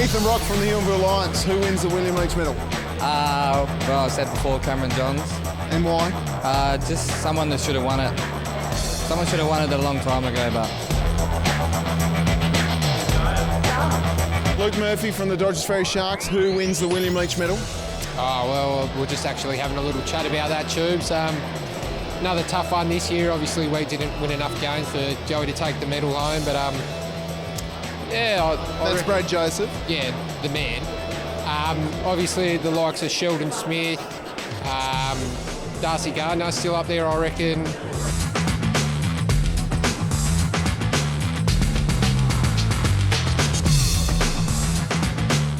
Ethan Rock from the Hillville Lions. Who wins the William Leitch Medal? Well, I said before, Cameron Johns. And why? Just someone that should have won it. Someone should have won it a long time ago, but... Luke Murphy from the Dodgers Ferry Sharks. Who wins the William Leitch Medal? Well, we're just actually having a little chat about that, Tubes. Another tough one this year. Obviously, we didn't win enough games for Joey to take the medal home, but That's Brad Joseph. Yeah, the man. Obviously, the likes of Sheldon Smith, Darcy Gardner still up there, I reckon.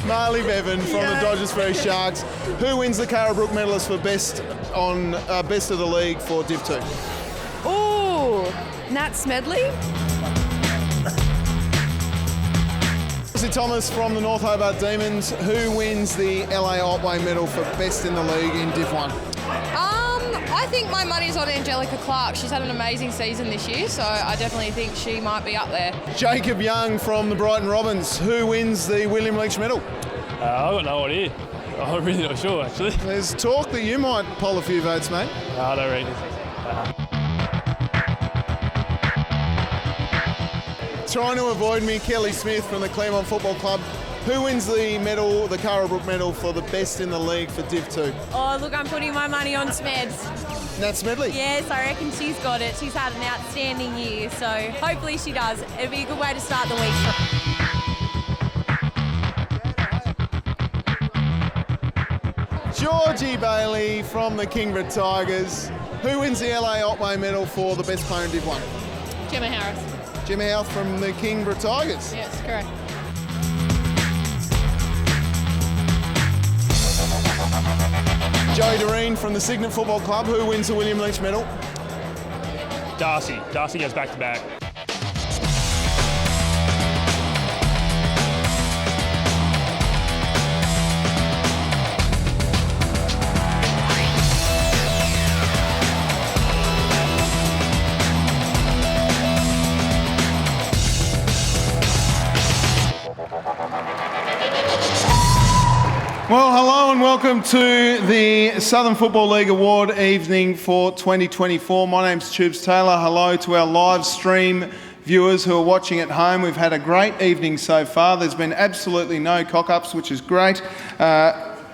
Marley Bevan from the Dodgers Ferry Sharks. Who wins the Carrabrook medalist for best of the league for Div 2? Ooh, Nat Smedley. Lucy Thomas from the North Hobart Demons. Who wins the LA Ottaway Medal for best in the league in Div 1? I think my money's on Angelica Clark. She's had an amazing season this year, so I definitely think she might be up there. Jacob Young from the Brighton Robins. Who wins the William Leitch Medal? I've got no idea. I'm really not sure, actually. There's talk that you might poll a few votes, mate. I don't read it. Trying to avoid me, Kelly Smith from the Claremont Football Club. Who wins the medal, the Carrabrook medal for the best in the league for Div 2? Oh, look, I'm putting my money on Smeds. Nat Smedley? Yes, I reckon she's got it. She's had an outstanding year, so hopefully she does. It'd be a good way to start the week. Georgie Bailey from the Kingborough Tigers. Who wins the LA Ottaway medal for the best player in Div 1? Gemma Harris. Gemma House from the Kingborough Tigers. Yes, correct. Joey Doreen from the Cygnet Football Club. Who wins the William Leitch medal? Darcy. Darcy goes back to back. Well, hello and welcome to the Southern Football League Award evening for 2024. My name's Tubes Taylor. Hello to our live stream viewers who are watching at home. We've had a great evening so far. There's been absolutely no cock-ups, which is great.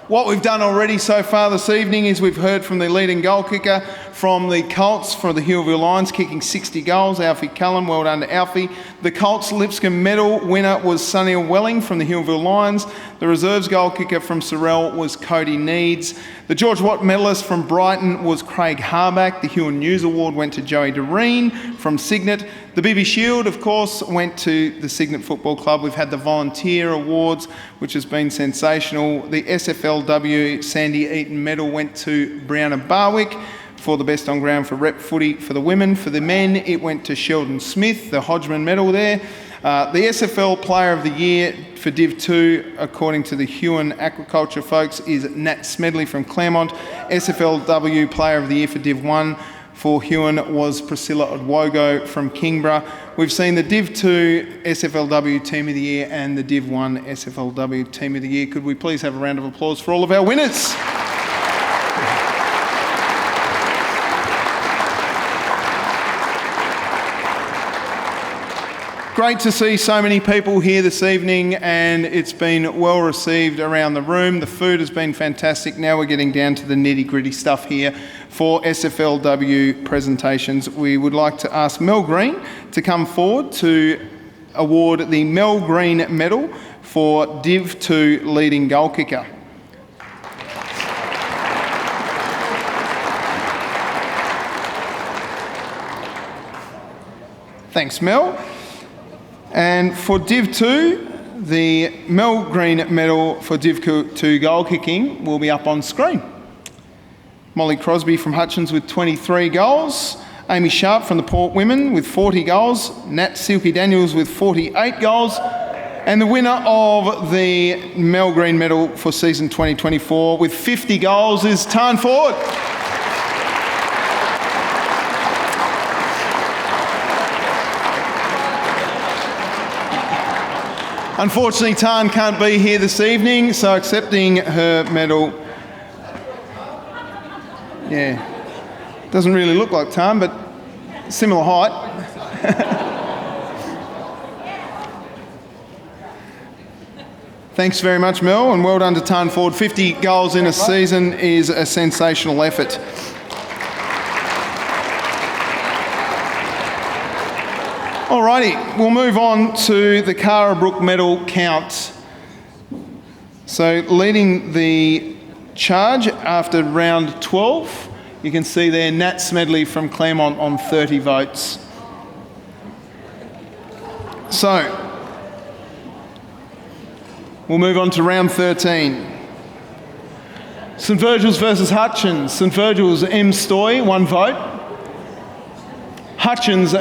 What we've done already so far this evening is we've heard from the leading goal kicker from the Colts for the Hillville Lions, kicking 60 goals, Alfie Cullen. Well done to Alfie. The Colts Lipscomb medal winner was Sunil Welling from the Hillville Lions. The reserves goal kicker from Sorrel was Cody Needs. The George Watt medalist from Brighton was Craig Harback. The Huon News Award went to Joey Doreen from Cygnet. The Bibby Shield, of course, went to the Cygnet Football Club. We've had the Volunteer Awards, which has been sensational. The SFLW Sandy Eaton medal went to Brianna Barwick for the best on ground for rep footy for the women. For the men, it went to Sheldon Smith, the Hodgman medal there. The SFL Player of the Year for Div 2, according to the Huon Aquaculture folks, is Nat Smedley from Claremont. SFLW Player of the Year for Div 1 for Huon was Priscilla Odwogo from Kingborough. We've seen the Div 2 SFLW Team of the Year and the Div 1 SFLW Team of the Year. Could we please have a round of applause for all of our winners? Great to see so many people here this evening, and it's been well received around the room. The food has been fantastic. Now we're getting down to the nitty-gritty stuff here for SFLW presentations. We would like to ask Mel Green to come forward to award the Mel Green Medal for Div 2 leading goal kicker. Thanks, Mel. And for Div 2, the Mel Green Medal for Div 2 goal kicking will be up on screen. Molly Crosby from Hutchins with 23 goals. Amy Sharp from the Port Women with 40 goals. Nat Silky Daniels with 48 goals. And the winner of the Mel Green Medal for season 2024 with 50 goals is Tarn Ford. Unfortunately, Tan can't be here this evening, so accepting her medal. Yeah, doesn't really look like Tan, but similar height. Thanks very much, Mel, and well done to Tan Ford. 50 goals in a season is a sensational effort. Alrighty, we'll move on to the Cara Brook medal count. So leading the charge after round 12, you can see there Nat Smedley from Claremont on 30 votes. So, we'll move on to round 13. St Virgil's versus Hutchins. St Virgil's M. Stoy, 1 vote. Hutchins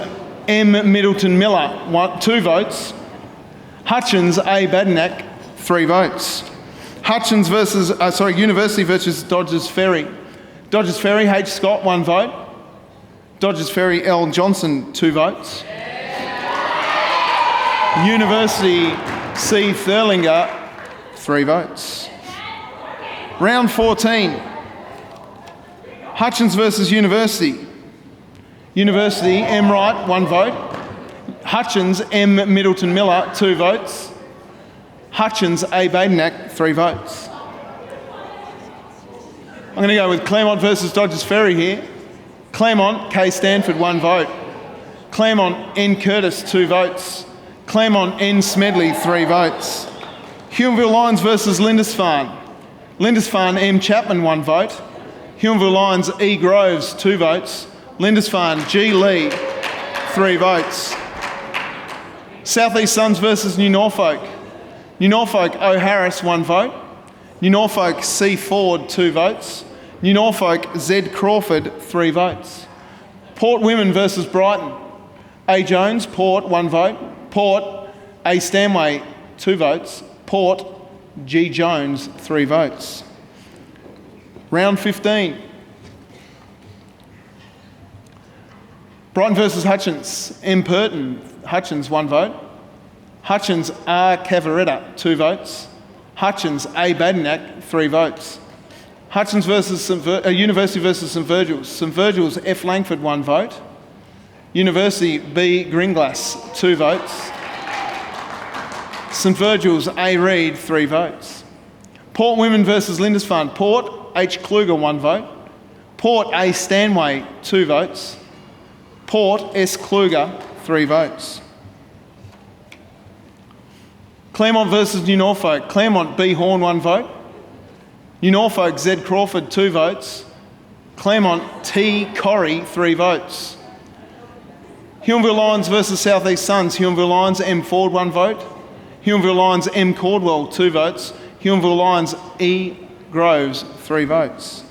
M. Middleton Miller, 2 votes. Hutchins A. Badanac, 3 votes. Hutchins versus, University versus Dodgers Ferry. Dodgers Ferry H. Scott, 1 vote. Dodgers Ferry L. Johnson, 2 votes. University C. Thurlinger, 3 votes. Round 14. Hutchins versus University. University M. Wright, 1 vote. Hutchins M. Middleton Miller, 2 votes. Hutchins A. Badanac, 3 votes. I'm going to go with Claremont versus Dodgers Ferry here. Claremont K. Stanford, 1 vote. Claremont N. Curtis, 2 votes. Claremont N. Smedley, 3 votes. Huonville Lions versus Lindisfarne. Lindisfarne M. Chapman, 1 vote. Huonville Lions E. Groves, 2 votes. Lindisfarne G. Lee, 3 votes. South East Suns versus New Norfolk. New Norfolk O. Harris, 1 vote. New Norfolk C. Ford, 2 votes. New Norfolk Z. Crawford, 3 votes. Port Women versus Brighton. A. Jones, Port, 1 vote. Port A. Stanway, 2 votes. Port G. Jones, 3 votes. Round 15. Brighton versus Hutchins. M. Purton, Hutchins, 1 vote. Hutchins R. Cavaretta, 2 votes. Hutchins A. Badanac, 3 votes. Hutchins versus University versus St Virgil's. St Virgil's F. Langford, 1 vote. University B. Gringlass, 2 votes. St Virgil's A. Reid, 3 votes. Port Women versus Lindisfarne. Port H. Kluger, 1 vote. Port A. Stanway, 2 votes. Port S. Kluger, 3 votes. Claremont versus New Norfolk. Claremont B. Horn, 1 vote. New Norfolk Z. Crawford, 2 votes. Claremont T. Corrie, 3 votes. Huonville Lions versus South East Suns. Huonville Lions M. Ford, 1 vote. Huonville Lions M. Cordwell, 2 votes. Huonville Lions E. Groves, 3 votes.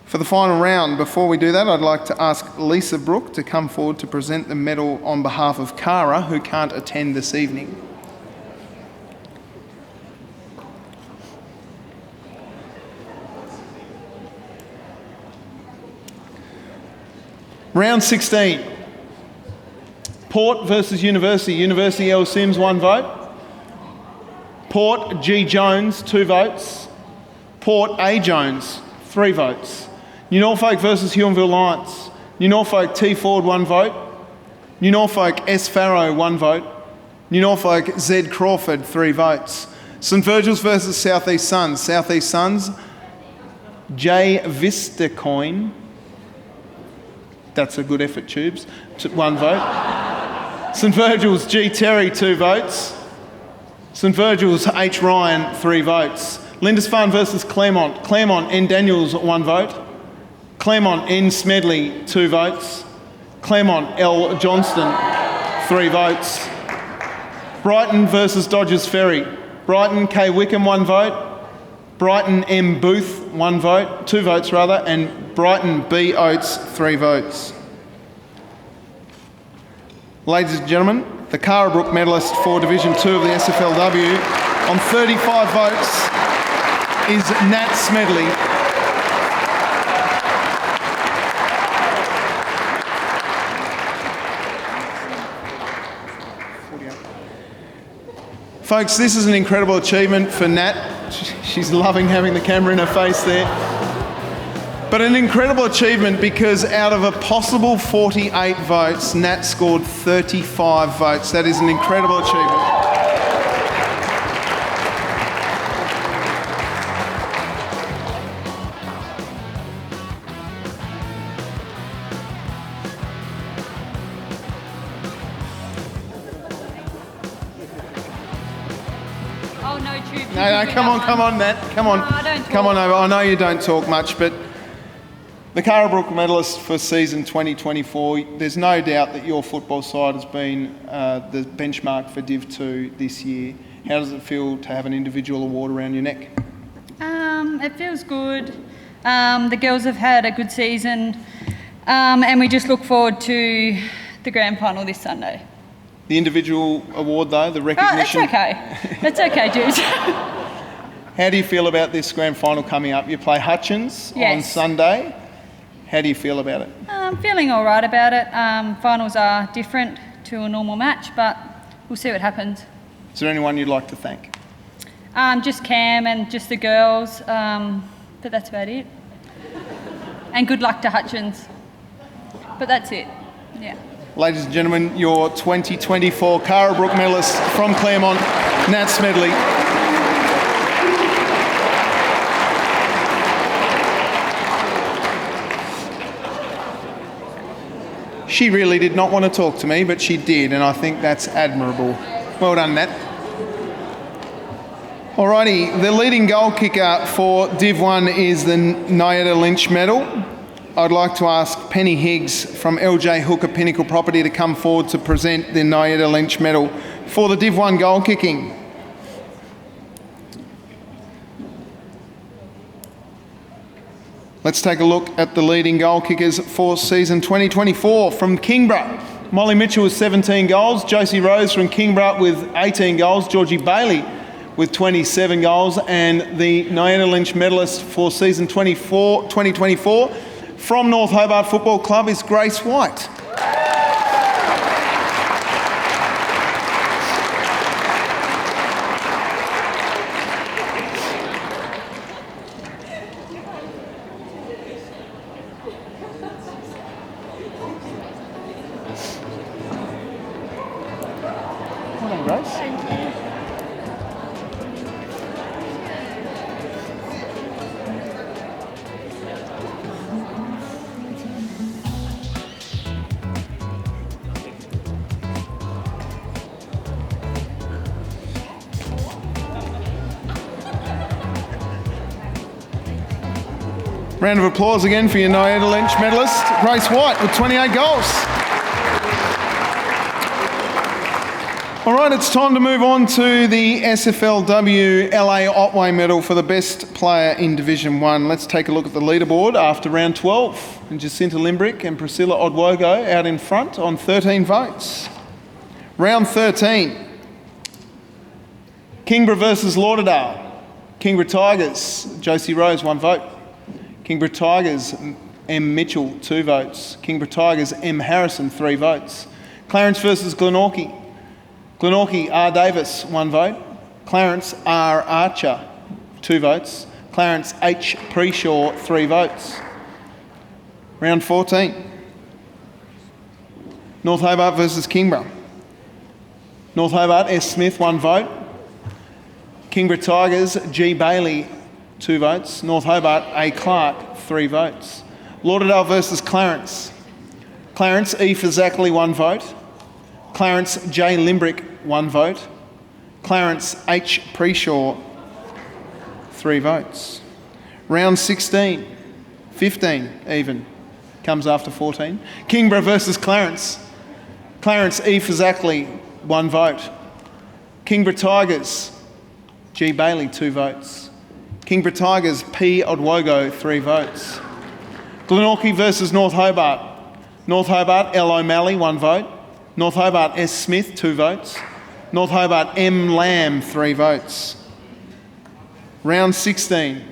For the final round, before we do that, I'd like to ask Lisa Brook to come forward to present the medal on behalf of Cara, who can't attend this evening. Round 16. Port versus University. University L. Sims, 1 vote. Port G. Jones, 2 votes. Port A. Jones, 3 votes. New Norfolk versus Huonville Lions. New Norfolk T. Ford, 1 vote. New Norfolk S. Farrow, 1 vote. New Norfolk Z. Crawford, 3 votes. St Virgil's versus South East Suns. South East Suns J. Vistacoin. That's a good effort, Tubes. 1 vote. St Virgil's G. Terry, 2 votes. St Virgil's H. Ryan, 3 votes. Lindisfarne versus Claremont. Claremont N. Daniels, 1 vote. Claremont N. Smedley, 2 votes. Claremont L. Johnston, 3 votes. Brighton versus Dodgers Ferry. Brighton K. Wickham, 1 vote. Brighton M. Booth, 1 vote, 2 votes rather, and Brighton B. Oates, 3 votes. Ladies and gentlemen, the Cara Brook medalist for Division 2 of the SFLW on 35 votes is Nat Smedley. Folks, this is an incredible achievement for Nat. She's loving having the camera in her face there. But an incredible achievement because out of a possible 48 votes, Nat scored 35 votes. That is an incredible achievement. Oh no, Troop. No, come on, Nat. Come on. No, I don't Come on talk. over. I know you don't talk much, but the Carabrook medalist for season 2024, there's no doubt that your football side has been the benchmark for Div 2 this year. How does it feel to have an individual award around your neck? It feels good. The girls have had a good season, and we just look forward to the grand final this Sunday. The individual award, though, the Oh, recognition. it's okay. It's okay, dude. How do you feel about this grand final coming up? You play Hutchins on Yes. Sunday. How do you feel about it? I'm feeling all right about it. Finals are different to a normal match, but we'll see what happens. Is there anyone you'd like to thank? Just Cam and just the girls, but that's about it. And good luck to Hutchins. But that's it, yeah. Ladies and gentlemen, your 2024 Carabrook medalist from Claremont, Nat Smedley. She really did not want to talk to me, but she did, and I think that's admirable. Well done, Nat. Alrighty, the leading goal kicker for Div 1 is the Nyetta Lynch medal. I'd like to ask Penny Higgs from LJ Hooker Pinnacle Property to come forward to present the Nyetta Lynch medal for the Div 1 goal kicking. Let's take a look at the leading goal kickers for season 2024 from Kingborough. Molly Mitchell with 17 goals, Josie Rose from Kingborough with 18 goals, Georgie Bailey with 27 goals, and the Nyetta Lynch medalist for season 2024 from North Hobart Football Club is Grace White. Well done, Grace. Round of applause again for your Nyetta Lynch medalist, Grace White, with 28 goals. All right, it's time to move on to the SFLW LA Ottaway Medal for the best player in Division 1. Let's take a look at the leaderboard after round 12. And Jacinta Limbrick and Priscilla Odwogo out in front on 13 votes. Round 13. Kingborough versus Lauderdale. Kingborough Tigers, Josie Rose, 1 vote. Kingborough Tigers, M. Mitchell, 2 votes. Kingborough Tigers, M. Harrison, 3 votes. Clarence versus Glenorchy. Glenorchy, R. Davis, 1 vote. Clarence, R. Archer, 2 votes. Clarence, H. Preshaw, 3 votes. Round 14. North Hobart versus Kingborough. North Hobart, S. Smith, 1 vote. Kingborough Tigers, G. Bailey, 2 votes. North Hobart, A. Clark, 3 votes. Lauderdale versus Clarence. Clarence, E. Fazakli, 1 vote. Clarence, J. Limbrick, 1 vote. Clarence, H. Preshaw, 3 votes. Round 16, 15 even, comes after 14. Kingborough versus Clarence. Clarence, E. Fazakli, 1 vote. Kingborough Tigers, G. Bailey, 2 votes. Kingborough Tigers, P. Odwogo, 3 votes. Glenorchy versus North Hobart. North Hobart, L. O'Malley, 1 vote. North Hobart, S. Smith, 2 votes. North Hobart, M. Lamb, 3 votes. Round 16.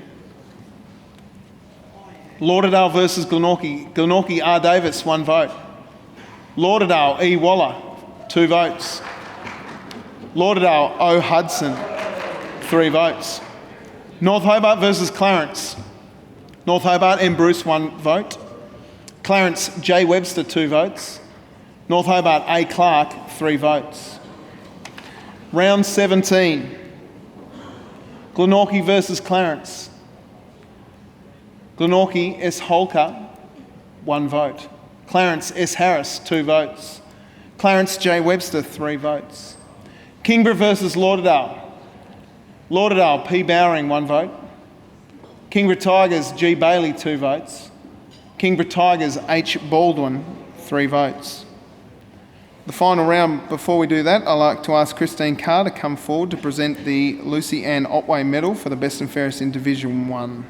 Lauderdale versus Glenorchy. Glenorchy, R. Davis, 1 vote. Lauderdale, E. Waller, 2 votes. Lauderdale, O. Hudson, 3 votes. North Hobart versus Clarence. North Hobart, M. Bruce, 1 vote. Clarence, J. Webster, 2 votes. North Hobart, A. Clark, 3 votes. Round 17. Glenorchy versus Clarence. Glenorchy, S. Holker, 1 vote. Clarence, S. Harris, 2 votes. Clarence, J. Webster, 3 votes. Kingborough versus Lauderdale. Lauderdale, P. Bowring, 1 vote. Kingborough Tigers, G. Bailey, 2 votes. Kingborough Tigers, H. Baldwin, 3 votes. The final round, before we do that, I'd like to ask Christine Carr to come forward to present the Lucy Ann Ottaway Medal for the best and fairest in Division 1.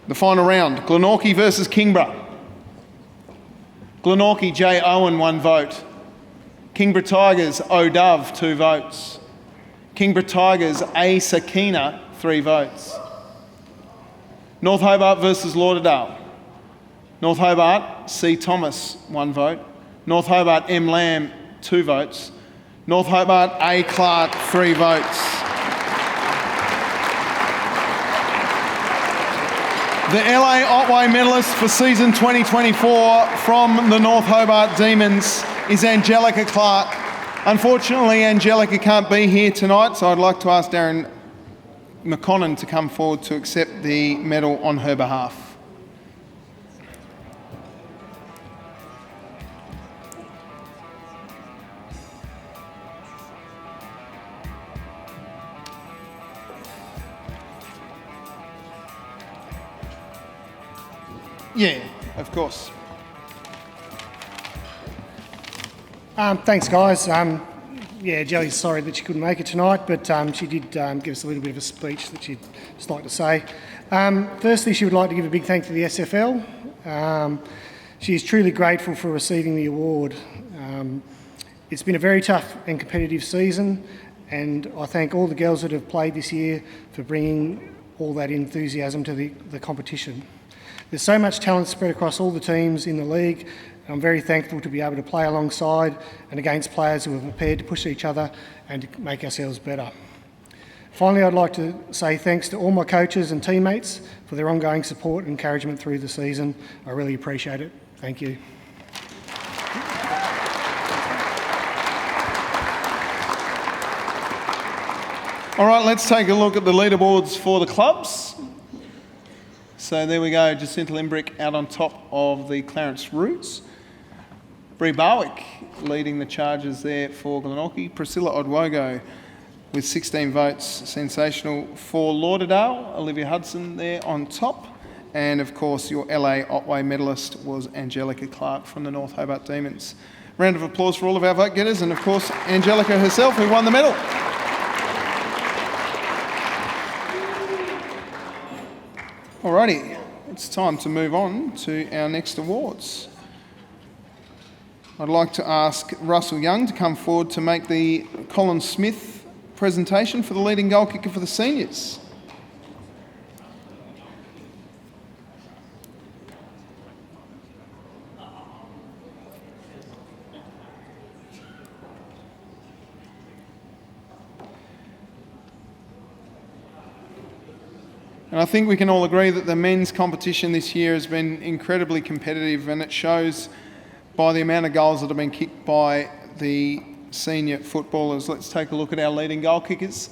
The final round, Glenorchy versus Kingborough. Glenorchy, J. Owen, 1 vote. Kingborough Tigers, O. Dove, 2 votes. Kingborough Tigers, A. Sakina, 3 votes. North Hobart versus Lauderdale. North Hobart, C. Thomas, 1 vote. North Hobart, M. Lamb, 2 votes. North Hobart, A. Clark, 3 votes. The LA Ottaway medalist for season 2024 from the North Hobart Demons is Angelica Clark. Unfortunately, Angelica can't be here tonight, so I'd like to ask Darren McConnon to come forward to accept the medal on her behalf. Yeah, of course. Thanks, guys. Jelly's sorry that she couldn't make it tonight, but she did give us a little bit of a speech that she'd just like to say. Firstly, she would like to give a big thank to the SFL. She is truly grateful for receiving the award. It's been a very tough and competitive season, and I thank all the girls that have played this year for bringing all that enthusiasm to the competition. There's so much talent spread across all the teams in the league. I'm very thankful to be able to play alongside and against players who are prepared to push each other and to make ourselves better. Finally, I'd like to say thanks to all my coaches and teammates for their ongoing support and encouragement through the season. I really appreciate it. Thank you. All right, let's take a look at the leaderboards for the clubs. So there we go, Jacinta Limbrick out on top of the Clarence Roots. Bree Barwick leading the charges there for Glenorchy. Priscilla Odwogo with 16 votes, sensational for Lauderdale. Olivia Hudson there on top. And of course, your LA Ottaway medalist was Angelica Clark from the North Hobart Demons. Round of applause for all of our vote getters, and of course, Angelica herself, who won the medal. Alrighty, it's time to move on to our next awards. I'd like to ask Russell Young to come forward to make the Colin Smith presentation for the leading goal kicker for the seniors. And I think we can all agree that the men's competition this year has been incredibly competitive, and it shows by the amount of goals that have been kicked by the senior footballers. Let's take a look at our leading goal kickers.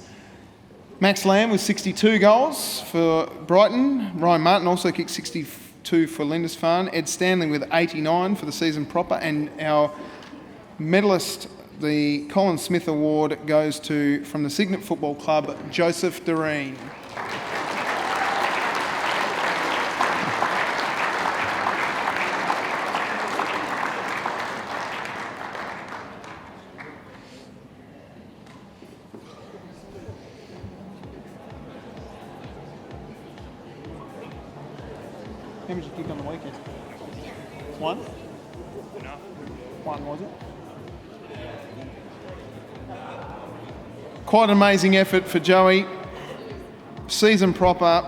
Max Lamb with 62 goals for Brighton. Ryan Martin also kicked 62 for Lindisfarne. Ed Stanley with 89 for the season proper. And our medalist, the Colin Smith Award, goes to, from the Cygnet Football Club, Joseph Doreen. How much did you kick on the weekend? One? Enough. One, was it? Quite an amazing effort for Joey. Season proper,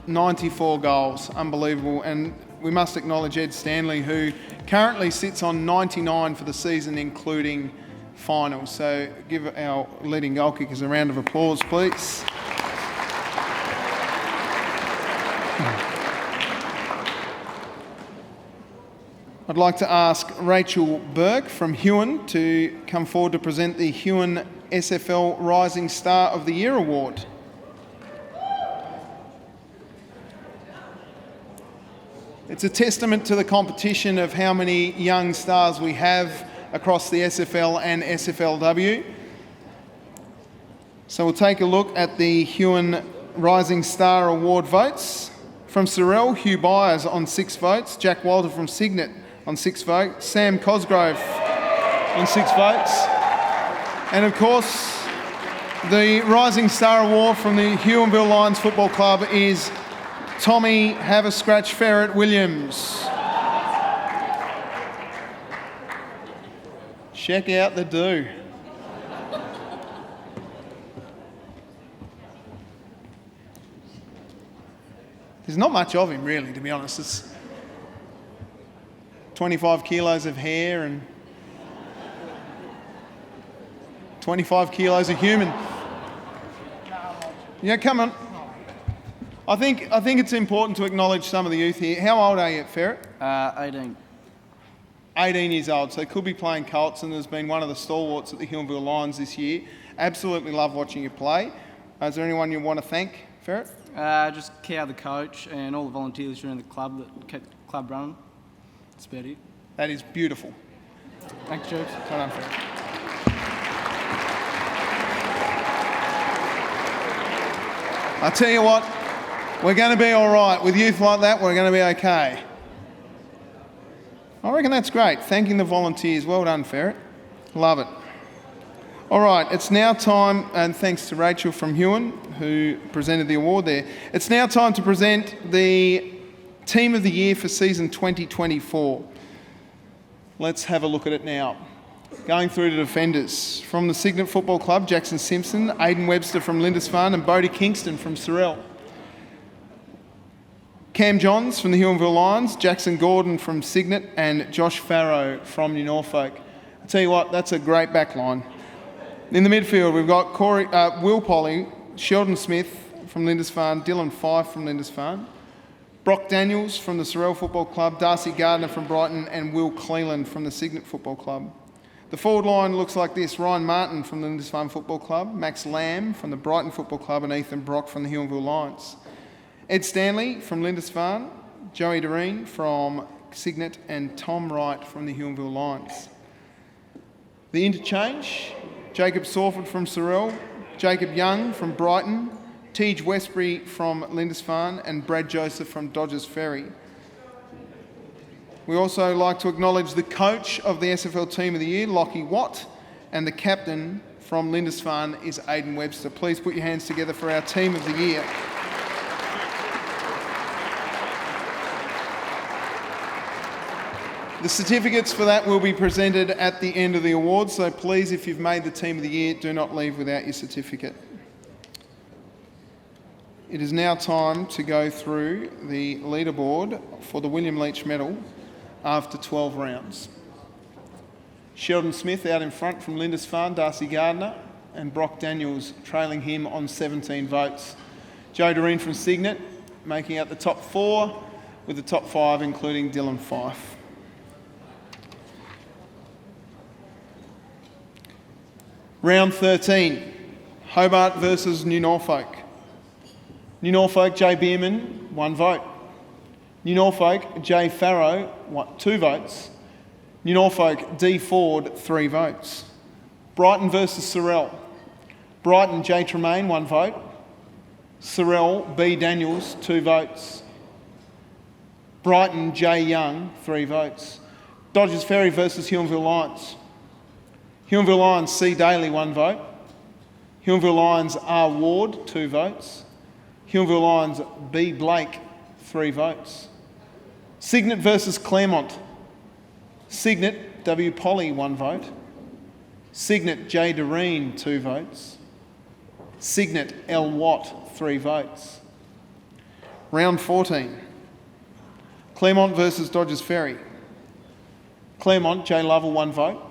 94 goals. Unbelievable. And we must acknowledge Ed Stanley, who currently sits on 99 for the season, including finals. So give our leading goal kickers a round of applause, please. I'd like to ask Rachel Burke from Huon to come forward to present the Huon SFL Rising Star of the Year Award. It's a testament to the competition of how many young stars we have across the SFL and SFLW. So we'll take a look at the Huon Rising Star Award votes. From Sorrel, Hugh Byers on 6 votes, Jack Walter from Cygnet on 6 votes, Sam Cosgrove on 6 votes, and of course the Rising Star Award from the Huonville Lions Football Club is Tommy Have a Scratch Ferret Williams. Check out the do. There's not much of him really, to be honest. It's 25 kilos of hair and 25 kilos of human. Yeah, come on. I think it's important to acknowledge some of the youth here. How old are you, Ferret? 18. 18 years old, so could be playing Colts and has been one of the stalwarts at the Huonville Lions this year. Absolutely love watching you play. Is there anyone you want to thank, Ferret? Just Cow, the coach, and all the volunteers around the club that kept the club running. That's about it. That is beautiful. Thanks, Jobs. Well done, Ferret. I tell you what, we're going to be all right. With youth like that, we're going to be okay. I reckon that's great. Thanking the volunteers. Well done, Ferret. Love it. All right, it's now time, and thanks to Rachel from Huon, who presented the award there. It's now time to present the Team of the Year for season 2024. Let's have a look at it now. Going through to defenders. From the Cygnet Football Club, Jackson Simpson, Aidan Webster from Lindisfarne, and Bodie Kingston from Sorrel. Cam Johns from the Huonville Lions, Jackson Gordon from Cygnet, and Josh Farrow from New Norfolk. I tell you what, that's a great back line. In the midfield, we've got Will Polly, Sheldon Smith from Lindisfarne, Dylan Fife from Lindisfarne, Brock Daniels from the Sorrel Football Club, Darcy Gardner from Brighton, and Will Cleland from the Cygnet Football Club. The forward line looks like this: Ryan Martin from the Lindisfarne Football Club, Max Lamb from the Brighton Football Club, and Ethan Brock from the Huonville Lions. Ed Stanley from Lindisfarne, Joey Doreen from Cygnet, and Tom Wright from the Huonville Lions. The interchange: Jacob Sawford from Sorrel, Jacob Young from Brighton, Tej Westbury from Lindisfarne, and Brad Joseph from Dodgers Ferry. We also like to acknowledge the coach of the SFL Team of the Year, Lockie Watt, and the captain from Lindisfarne is Aidan Webster. Please put your hands together for our Team of the Year. The certificates for that will be presented at the end of the awards, so please, if you've made the Team of the Year, do not leave without your certificate. It is now time to go through the leaderboard for the William Leitch Medal after 12 rounds. Sheldon Smith out in front from Lindisfarne, Darcy Gardner, and Brock Daniels trailing him on 17 votes. Joe Doreen from Cygnet making out the top 4, with the top 5 including Dylan Fife. Round 13, Hobart versus New Norfolk. New Norfolk, Jay Bierman, 1 vote. New Norfolk, Jay Farrow, 2 votes. New Norfolk, D Ford, 3 votes. Brighton versus Sorrel. Brighton, Jay Tremaine, 1 vote. Sorrel, B Daniels, 2 votes. Brighton, Jay Young, 3 votes. Dodgers Ferry versus Huonville Lions. Huonville Lions, C Daly, 1 vote. Huonville Lions, R Ward, 2 votes. Huonville Lions, B Blake, 3 votes. Cygnet versus Claremont. Cygnet, W Polly, 1 vote. Cygnet, J Doreen, 2 votes. Cygnet, L Watt, 3 votes. Round 14. Claremont versus Dodgers Ferry. Claremont, J Lovell, 1 vote.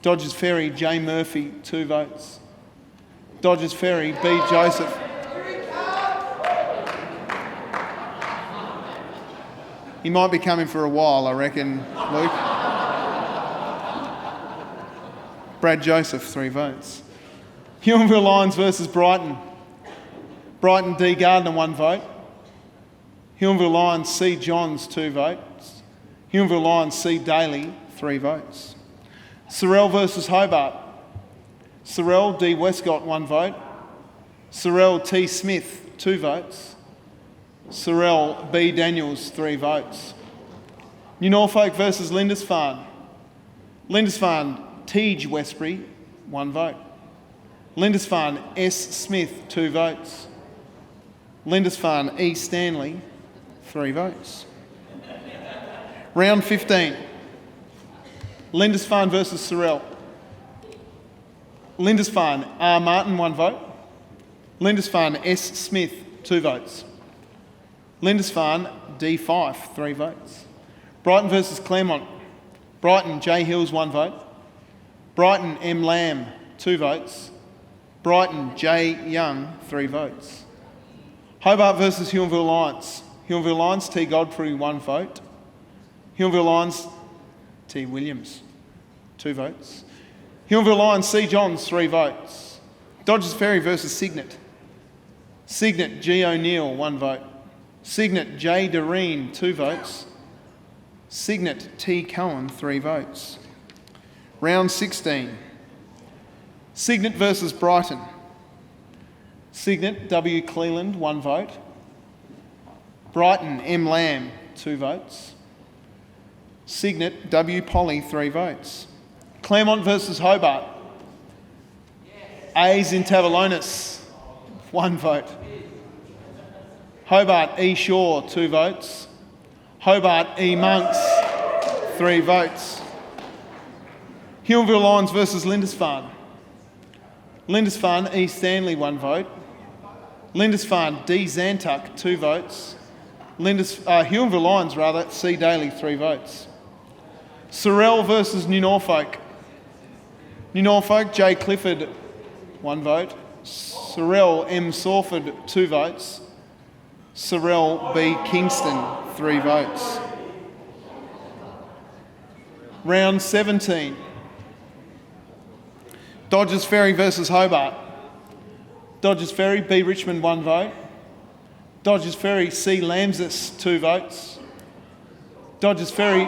Dodgers Ferry, J Murphy, 2 votes. Dodgers Ferry, B Joseph. He might be coming for a while, I reckon, Luke. Brad Joseph, 3 votes. Huonville Lions versus Brighton. Brighton, D Gardner, 1 vote. Huonville Lions, C Johns, 2 votes. Huonville Lions, C Daly, 3 votes. Sorrel versus Hobart. Sorrel, D Westcott, 1 vote. Sorrel, T Smith, 2 votes. Sorrel, B Daniels, 3 votes. New Norfolk versus Lindisfarne. Lindisfarne, Tej Westbury, 1 vote. Lindisfarne, S Smith, 2 votes. Lindisfarne, E Stanley, 3 votes. Round 15. Lindisfarne versus Sorrel. Lindisfarne, R Martin, 1 vote. Lindisfarne, S Smith, 2 votes. Lindisfarne, D Fife, 3 votes. Brighton versus Claremont. Brighton, J Hills, 1 vote. Brighton, M Lamb, 2 votes. Brighton, J Young, 3 votes. Hobart versus Huonville Lions. Huonville Lions, T Godfrey, 1 vote. Huonville Lions, T Williams, 2 votes. Huonville Lions, C Johns, 3 votes. Dodgers Ferry versus Cygnet. Cygnet, G O'Neill, 1 vote. Cygnet, J Doreen, 2 votes. Cygnet, T Cohen, 3 votes. Round 16. Cygnet versus Brighton. Cygnet, W Cleland, 1 vote. Brighton, M Lamb, 2 votes. Cygnet, W Polly, 3 votes. Claremont versus Hobart. A's in Tavalonis, 1 vote. Hobart, E Shaw, 2 votes. Hobart, E Monks, 3 votes. Huonville Lions versus Lindisfarne. Lindisfarne, E Stanley, 1 vote. Lindisfarne, D Zantuck, 2 votes. Huonville Lions, C Daly, 3 votes. Sorrel versus New Norfolk. New Norfolk, J Clifford, 1 vote. Sorrel, M Sawford, 2 votes. Sorrel, B Kingston, 3 votes. Round 17. Dodgers Ferry versus Hobart. Dodgers Ferry, B Richmond, 1 vote. Dodgers Ferry, C Lamses, 2 votes. Dodgers Ferry,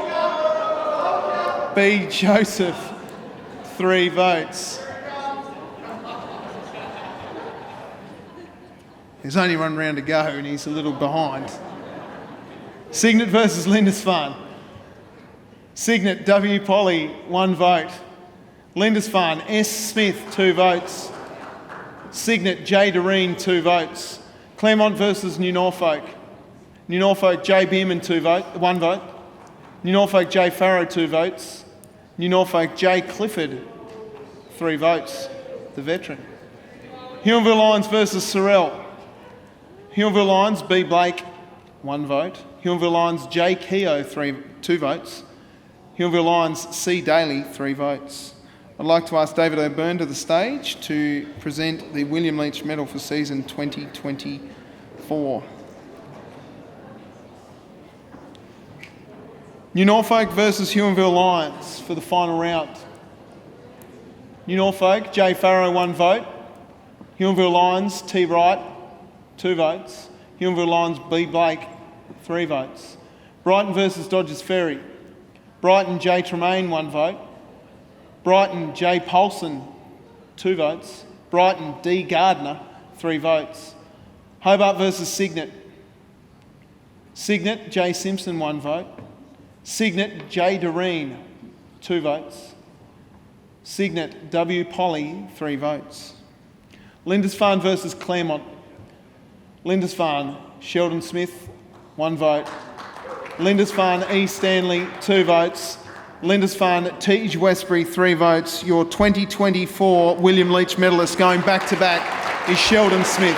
B Joseph, 3 votes. There's only 1 round to go and he's a little behind. Cygnet versus Lindisfarne. Cygnet, W Polly, 1 vote. Lindisfarne, S Smith, 2 votes. Cygnet, J Doreen, 2 votes. Claremont versus New Norfolk. New Norfolk, J Bierman, 1 vote. New Norfolk, J Farrow, 2 votes. New Norfolk, J Clifford, 3 votes, the veteran. Huonville Lions versus Sorrel. Huonville Lions, B Blake, 1 vote. Huonville Lions, J Keogh, 2 votes. Huonville Lions, C Daly, 3 votes. I'd like to ask David O'Byrne to the stage to present the William Leitch Medal for season 2024. New Norfolk versus Huonville Lions for the final round. New Norfolk, J Farrow, 1 vote. Huonville Lions, T Wright, 2 votes. Huonville Lions, B Blake, 3 votes. Brighton versus Dodgers Ferry. Brighton, J Tremaine, 1 vote. Brighton, J Paulson, 2 votes. Brighton, D Gardner, 3 votes. Hobart versus Cygnet. Cygnet, J Simpson, 1 vote. Cygnet, J Doreen, 2 votes. Cygnet, W Polly, 3 votes. Lindisfarne versus Claremont. Lindisfarne, Sheldon Smith, 1 vote. Lindisfarne, E Stanley, 2 votes. Lindisfarne, Tej Westbury, 3 votes. Your 2024 William Leitch medalist going back to back is Sheldon Smith.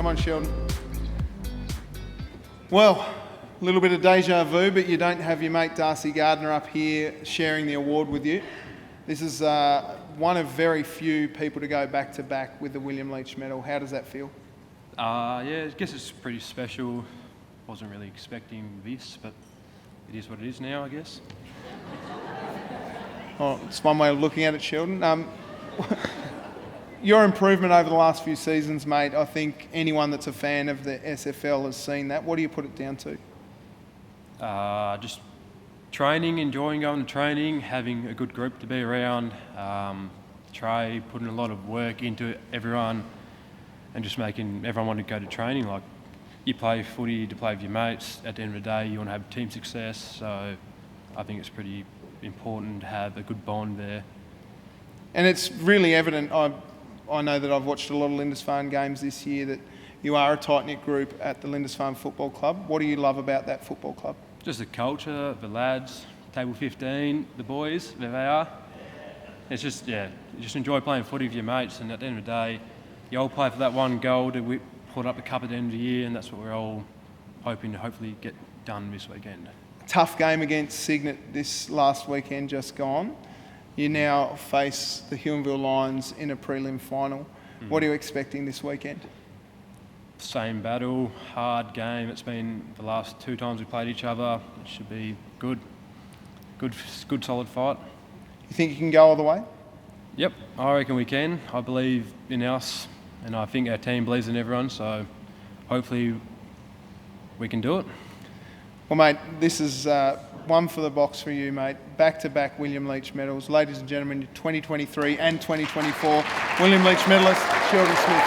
Come on, Sheldon. Well, a little bit of deja vu, but you don't have your mate Darcy Gardner up here sharing the award with you. This is one of very few people to go back to back with the William Leitch Medal. How does that feel? Yeah, I guess it's pretty special. Wasn't really expecting this, but it is what it is now, I guess. Oh, it's one way of looking at it, Sheldon. Your improvement over the last few seasons, mate, I think anyone that's a fan of the SFL has seen that. What do you put it down to? Just training, enjoying going to training, having a good group to be around, putting a lot of work into everyone, and just making everyone want to go to training. Like, you play footy to play with your mates. At the end of the day, you want to have team success. So I think it's pretty important to have a good bond there. And it's really evident. I know that I've watched a lot of Lindisfarne games this year that you are a tight-knit group at the Lindisfarne Football Club. What do you love about that football club? Just the culture, the lads, table 15, the boys, where they are. It's just, you just enjoy playing footy with your mates, and at the end of the day, you all play for that one goal to put up the cup at the end of the year, and that's what we're all hoping to hopefully get done this weekend. Tough game against Signet this last weekend just gone. You now face the Huonville Lions in a prelim final. What are you expecting this weekend? Same battle, hard game. It's been the last 2 times we played each other. It should be good solid fight. You think you can go all the way? Yep, I reckon we can. I believe in us, and I think our team believes in everyone, so hopefully we can do it. Well, mate, this is one for the box for you, mate. Back-to-back William Leitch medals. Ladies and gentlemen, 2023 and 2024 William Leitch medalist, Sheldon Smith.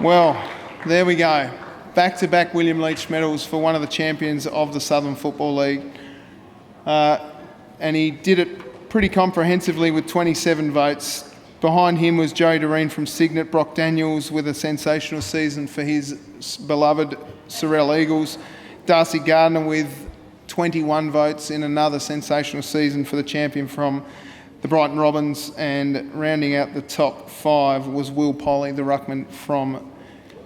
Well, there we go. Back-to-back William Leitch medals for one of the champions of the Southern Football League. And he did it pretty comprehensively with 27 votes. Behind him was Joey Doreen from Signet, Brock Daniels with a sensational season for his beloved Sorell Eagles, Darcy Gardner with 21 votes in another sensational season for the champion from the Brighton Robins, and rounding out the top 5 was Will Polly, the ruckman from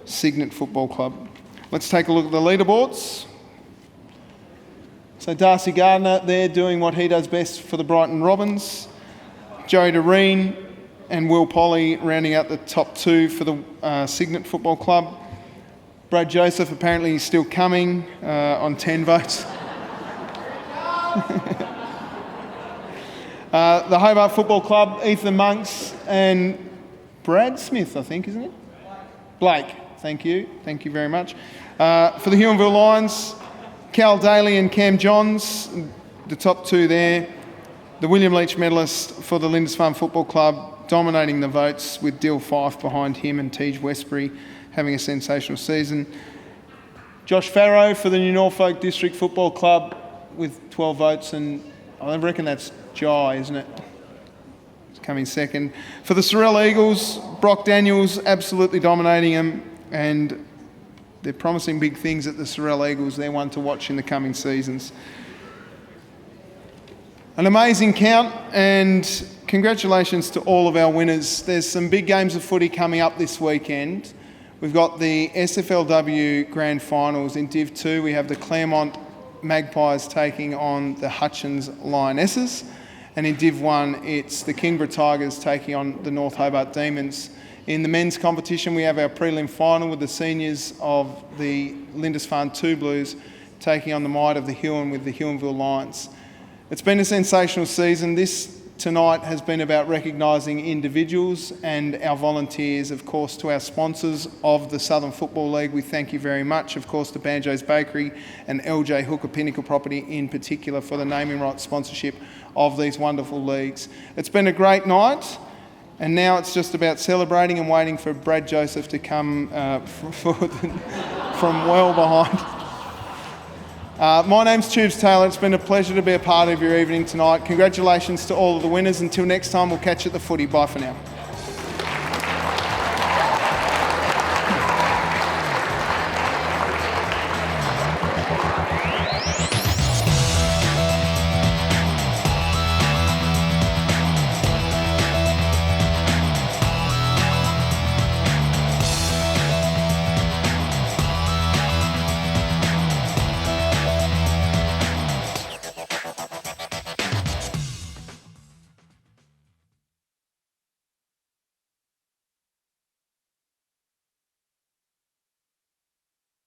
Signet Football Club. Let's take a look at the leaderboards. So Darcy Gardner there doing what he does best for the Brighton Robins. Joey Doreen and Will Polly rounding out the top 2 for the Signet Football Club. Brad Joseph apparently is still coming on 10 votes. The Hobart Football Club, Ethan Monks and Brad Smith, I think, isn't it? Blake, thank you. Thank you very much. For the Huonville Lions, Cal Daly and Cam Johns, the top 2 there. The William Leitch medalist for the Lindisfarne Football Club, dominating the votes with Dill Fife behind him and Tej Westbury having a sensational season. Josh Farrow for the New Norfolk District Football Club with 12 votes, and I reckon that's Jai, isn't it? It's coming second. For the Sorell Eagles, Brock Daniels absolutely dominating them, and they're promising big things at the Sorell Eagles. They're one to watch in the coming seasons. An amazing count, and congratulations to all of our winners. There's some big games of footy coming up this weekend. We've got the SFLW Grand Finals in Div 2. We have the Claremont Magpies taking on the Hutchins Lionesses. And in Div 1, it's the Kingborough Tigers taking on the North Hobart Demons. In the men's competition, we have our prelim final with the seniors of the Lindisfarne 2 Blues taking on the might of the Huon with the Huonville Lions. It's been a sensational season. This tonight has been about recognising individuals and our volunteers. Of course, to our sponsors of the Southern Football League, we thank you very much. Of course, to Banjo's Bakery and LJ Hooker Pinnacle Property in particular for the naming rights sponsorship of these wonderful leagues. It's been a great night, and now it's just about celebrating and waiting for Brad Joseph to come from well behind. My name's Tubes Taylor. It's been a pleasure to be a part of your evening tonight. Congratulations to all of the winners. Until next time, we'll catch you at the footy. Bye for now.